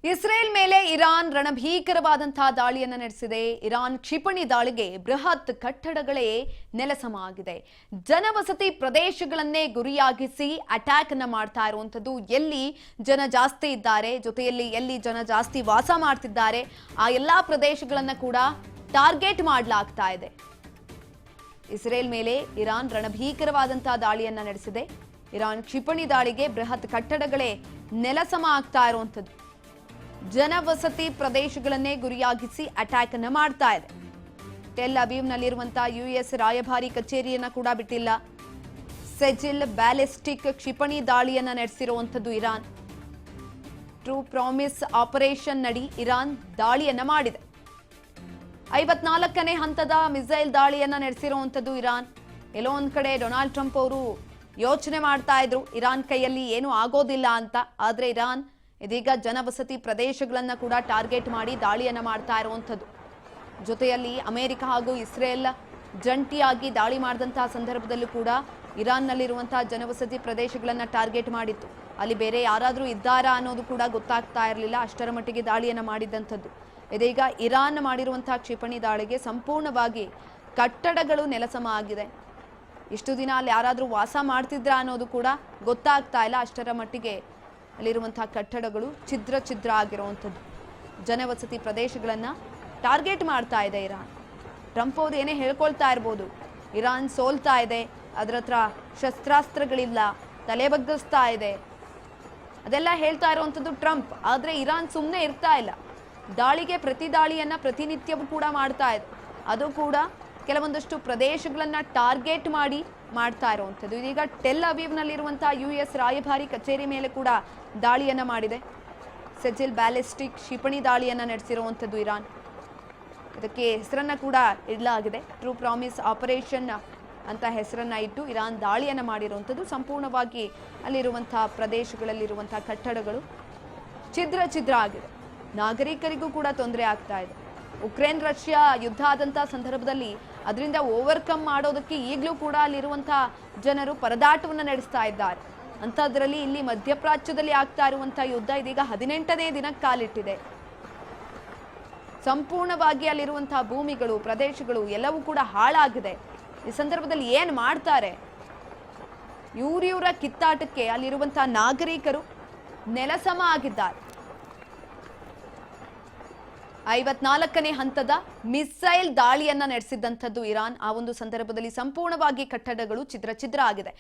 Israel ಮೇಲೆ Iran ರಣಭೀಕರವಾದಂತಹ ದಾಳಿಯನ್ನು ನಡೆಸಿದೆ. ಇರಾನ್ ಕ್ಷಿಪಣಿ ದಾಳಿಗೆ ಬೃಹತ್ ಕಟ್ಟಡಗಳೇ ನೆಲಸಮ ಆಗಿದೆ. ಜನವಸತಿ ಪ್ರದೇಶಗಳನ್ನೇ ಗುರಿಯಾಗಿಸಿ ಅಟ್ಯಾಕ್ ಅನ್ನು ಮಾಡ್ತಾ ಇರುವಂತದ್ದು. ಎಲ್ಲಿ ಜನ ಜಾಸ್ತಿ ಇದ್ದಾರೆ, ಜೊತೆಯಲ್ಲಿ ಎಲ್ಲಿ ಜನ ಜಾಸ್ತಿ ವಾಸ ಮಾಡ್ತಿದ್ದಾರೆ, ಆ ಎಲ್ಲಾ ಪ್ರದೇಶಗಳನ್ನ ಕೂಡ ಟಾರ್ಗೆಟ್ ಮಾಡಲಾಗ್ತಾ ಇದೆ. ಇಸ್ರೇಲ್ ಮೇಲೆ ಇರಾನ್ ರಣಭೀಕರವಾದಂತಹ ದಾಳಿಯನ್ನ ನಡೆಸಿದೆ. ಇರಾನ್ ಕ್ಷಿಪಣಿ ದಾಳಿಗೆ ಬೃಹತ್ ಕಟ್ಟಡಗಳೇ ನೆಲಸಮ ಆಗ್ತಾ ಇರುವಂತದ್ದು. ಜನವಸತಿ ಪ್ರದೇಶಗಳನ್ನೇ ಗುರಿಯಾಗಿಸಿ ಅಟ್ಯಾಕ್ ಅನ್ನು ಮಾಡ್ತಾ ಇದೆ. ಟೆಲ್ ಅವೀವ್ನಲ್ಲಿರುವಂತಹ ಯುಎಸ್ ರಾಯಭಾರಿ ಕಚೇರಿಯನ್ನ ಕೂಡ ಬಿಟ್ಟಿಲ್ಲ. ಸೆಜಿಲ್ ಬ್ಯಾಲಿಸ್ಟಿಕ್ ಕ್ಷಿಪಣಿ ದಾಳಿಯನ್ನ ನಡೆಸಿರುವಂತದ್ದು ಇರಾನ್. ಟ್ರೂ ಪ್ರಾಮಿಸ್ ಆಪರೇಷನ್ ನಡಿ ಇರಾನ್ ದಾಳಿಯನ್ನ ಮಾಡಿದೆ. 54ನೇ ಹಂತದ ಮಿಸೈಲ್ ದಾಳಿಯನ್ನ ನಡೆಸಿರುವಂತದ್ದು ಇರಾನ್. ಎಲ್ಲೋ ಒಂದ್ ಕಡೆ ಡೊನಾಲ್ಡ್ ಟ್ರಂಪ್ ಅವರು ಯೋಚನೆ ಮಾಡ್ತಾ ಇದ್ರು ಇರಾನ್ ಕೈಯಲ್ಲಿ ಏನು ಆಗೋದಿಲ್ಲ ಅಂತ. ಆದ್ರೆ ಇರಾನ್ ಇದೀಗ ಜನವಸತಿ ಪ್ರದೇಶಗಳನ್ನ ಕೂಡ ಟಾರ್ಗೆಟ್ ಮಾಡಿ ದಾಳಿಯನ್ನ ಮಾಡ್ತಾ ಇರುವಂತದ್ದು. ಜೊತೆಯಲ್ಲಿ ಅಮೆರಿಕ ಹಾಗೂ ಇಸ್ರೇಲ್ ಜಂಟಿಯಾಗಿ ದಾಳಿ ಮಾಡಿದಂತಹ ಸಂದರ್ಭದಲ್ಲೂ ಕೂಡ ಇರಾನ್ನಲ್ಲಿರುವಂತಹ ಜನವಸತಿ ಪ್ರದೇಶಗಳನ್ನ ಟಾರ್ಗೆಟ್ ಮಾಡಿತ್ತು. ಅಲ್ಲಿ ಬೇರೆ ಯಾರಾದರೂ ಇದ್ದಾರಾ ಅನ್ನೋದು ಕೂಡ ಗೊತ್ತಾಗ್ತಾ ಇರಲಿಲ್ಲ. ಅಷ್ಟರ ಮಟ್ಟಿಗೆ ದಾಳಿಯನ್ನ ಮಾಡಿದಂಥದ್ದು. ಇದೀಗ ಇರಾನ್ ಮಾಡಿರುವಂತಹ ಕ್ಷಿಪಣಿ ದಾಳಿಗೆ ಸಂಪೂರ್ಣವಾಗಿ ಕಟ್ಟಡಗಳು ನೆಲಸಮ ಆಗಿದೆ. ಇಷ್ಟು ದಿನ ಅಲ್ಲಿ ಯಾರಾದರೂ ವಾಸ ಮಾಡ್ತಿದ್ರಾ ಅನ್ನೋದು ಕೂಡ ಗೊತ್ತಾಗ್ತಾ ಇಲ್ಲ. ಅಷ್ಟರ ಮಟ್ಟಿಗೆ ಅಲ್ಲಿರುವಂತಹ ಕಟ್ಟಡಗಳು ಛಿದ್ರ ಆಗಿರುವಂಥದ್ದು. ಜನವಸತಿ ಪ್ರದೇಶಗಳನ್ನು ಟಾರ್ಗೆಟ್ ಮಾಡ್ತಾ ಇದೆ ಇರಾನ್. ಟ್ರಂಪ್ ಅವರು ಏನೇ ಹೇಳ್ಕೊಳ್ತಾ ಇರ್ಬೋದು, ಇರಾನ್ ಸೋಲ್ತಾ ಇದೆ, ಅದರ ಹತ್ರ ಶಸ್ತ್ರಾಸ್ತ್ರಗಳಿಲ್ಲ, ತಲೆ ಬಗ್ಗಿಸ್ತಾ ಇದೆ, ಅದೆಲ್ಲ ಹೇಳ್ತಾ ಇರುವಂಥದ್ದು ಟ್ರಂಪ್. ಆದರೆ ಇರಾನ್ ಸುಮ್ಮನೆ ಇರ್ತಾ ಇಲ್ಲ. ದಾಳಿಗೆ ಪ್ರತಿ ದಾಳಿಯನ್ನು ಪ್ರತಿನಿತ್ಯವೂ ಕೂಡ ಮಾಡ್ತಾ ಇದೆ. ಅದು ಕೂಡ ಕೆಲವೊಂದಷ್ಟು ಪ್ರದೇಶಗಳನ್ನು ಟಾರ್ಗೆಟ್ ಮಾಡಿ ಮಾಡ್ತಾ ಇರುವಂಥದ್ದು. ಇದೀಗ ಟೆಲ್ ಅವೀವ್ನಲ್ಲಿರುವಂತಹ ಯುಎಸ್ ರಾಯಭಾರಿ ಕಚೇರಿ ಮೇಲೆ ಕೂಡ ದಾಳಿಯನ್ನ ಮಾಡಿದೆ. ಸೆಜಿಲ್ ಬ್ಯಾಲಿಸ್ಟಿಕ್ ಕ್ಷಿಪಣಿ ದಾಳಿಯನ್ನ ನಡೆಸಿರುವಂಥದ್ದು ಇರಾನ್. ಇದಕ್ಕೆ ಹೆಸರನ್ನ ಕೂಡ ಇಡಲಾಗಿದೆ. ಟ್ರೂ ಪ್ರಾಮಿಸ್ ಆಪರೇಷನ್ ಅಂತ ಹೆಸರನ್ನ ಇಟ್ಟು ಇರಾನ್ ದಾಳಿಯನ್ನ ಮಾಡಿರುವಂಥದ್ದು. ಸಂಪೂರ್ಣವಾಗಿ ಅಲ್ಲಿರುವಂತಹ ಪ್ರದೇಶಗಳಲ್ಲಿರುವಂತಹ ಕಟ್ಟಡಗಳು ಛಿದ್ರ ಆಗಿದೆ. ನಾಗರಿಕರಿಗೂ ಕೂಡ ತೊಂದರೆ ಆಗ್ತಾ ಇದೆ. ಉಕ್ರೇನ್ ರಷ್ಯಾ ಯುದ್ಧ ಆದಂತಹ ಸಂದರ್ಭದಲ್ಲಿ ಅದರಿಂದ ಓವರ್ಕಮ್ ಮಾಡೋದಕ್ಕೆ ಈಗಲೂ ಕೂಡ ಅಲ್ಲಿರುವಂತಹ ಜನರು ಪರದಾಟವನ್ನು ನಡೆಸ್ತಾ ಇದ್ದಾರೆ. ಅಂಥದ್ರಲ್ಲಿ ಇಲ್ಲಿ ಮಧ್ಯಪ್ರಾಚ್ಯದಲ್ಲಿ ಆಗ್ತಾ ಇರುವಂತಹ ಯುದ್ಧ ಇದೀಗ 18ನೇ ದಿನಕ್ಕೆ ಕಾಲಿಟ್ಟಿದೆ. ಸಂಪೂರ್ಣವಾಗಿ ಅಲ್ಲಿರುವಂತಹ ಭೂಮಿಗಳು, ಪ್ರದೇಶಗಳು ಎಲ್ಲವೂ ಕೂಡ ಹಾಳಾಗಿದೆ. ಈ ಸಂದರ್ಭದಲ್ಲಿ ಏನು ಮಾಡ್ತಾರೆ? ಇವರ ಕಿತ್ತಾಟಕ್ಕೆ ಅಲ್ಲಿರುವಂತಹ ನಾಗರಿಕರು ನೆಲಸಮ ಆಗಿದ್ದಾರೆ. 54ನೇ ಹಂತದ ಮಿಸೈಲ್ ದಾಳಿಯನ್ನ ನಡೆಸಿದಂಥದ್ದು ಇರಾನ್. ಆ ಒಂದು ಸಂದರ್ಭದಲ್ಲಿ ಸಂಪೂರ್ಣವಾಗಿ ಕಟ್ಟಡಗಳು ಛಿದ್ರ ಆಗಿದೆ.